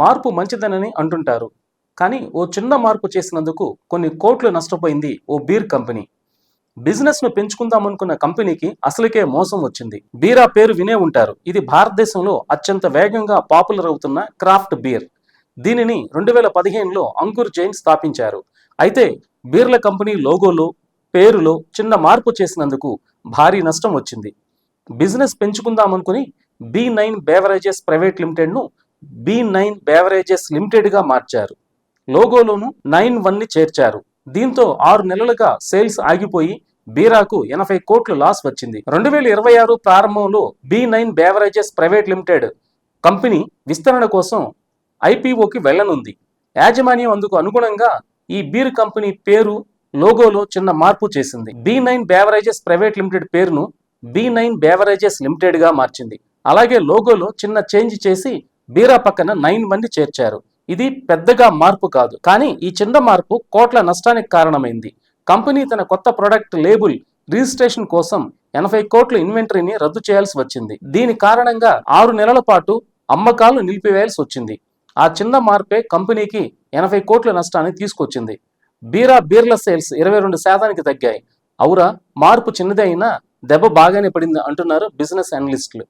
మార్పు మంచిదనని అంటుంటారు. కానీ ఓ చిన్న మార్పు చేసినందుకు కొన్ని కోట్లు నష్టపోయింది ఓ బీర్ కంపెనీ. బిజినెస్ను పెంచుకుందామనుకున్న కంపెనీకి అసలుకే మోసం వచ్చింది. బీరా పేరు వినే ఉంటారు. ఇది భారతదేశంలో అత్యంత వేగంగా పాపులర్ అవుతున్న క్రాఫ్ట్ బీర్. దీనిని 2015లో అంకుర్ జైన్ స్థాపించారు. అయితే బీర్ల కంపెనీ లోగోలో, పేరులో చిన్న మార్పు చేసినందుకు భారీ నష్టం వచ్చింది. బిజినెస్ పెంచుకుందామనుకుని B9 బేవరేజెస్ ప్రైవేట్ లిమిటెడ్ను B9 బేవరేజెస్ లిమిటెడ్గా మార్చారు. లోగోలోను 9-1ని చేర్చారు. దీంతో 6 నెలలుగా సేల్స్ ఆగిపోయి బీరాకు 80 కోట్లు లాస్ వచ్చింది. 2026 ప్రారంభంలో B9 beverages private limited company విస్తరణ కోసం IPOకి వెళ్లనుంది. యాజమాన్యం అందుకు అనుగుణంగా ఈ బీర్ కంపెనీ పేరు, లోగోలో చిన్న మార్పు చేసింది. B9 బేవరేజెస్ ప్రైవేట్ లిమిటెడ్ పేరును B9 బేవరేజెస్ లిమిటెడ్గా మార్చింది. అలాగే లోగోలో చిన్న చేంజ్ చేసి బీరా పక్కన 9-1ని చేర్చారు. ఇది పెద్దగా మార్పు కాదు, కానీ ఈ చిన్న మార్పు కోట్ల నష్టానికి కారణమైంది. కంపెనీ తన కొత్త ప్రొడక్ట్ లేబుల్ రిజిస్ట్రేషన్ కోసం 80 కోట్ల ఇన్వెంటరీని రద్దు చేయాల్సి వచ్చింది. దీని కారణంగా 6 నెలల పాటు అమ్మకాలు నిలిపివేయాల్సి వచ్చింది. ఆ చిన్న మార్పే కంపెనీకి 80 కోట్ల నష్టాన్ని తీసుకొచ్చింది. బీర్ల సేల్స్ 22% తగ్గాయి. అవురా, మార్పు చిన్నదే అయినా దెబ్బ బాగానే పడింది అంటున్నారు బిజినెస్ అనలిస్టులు.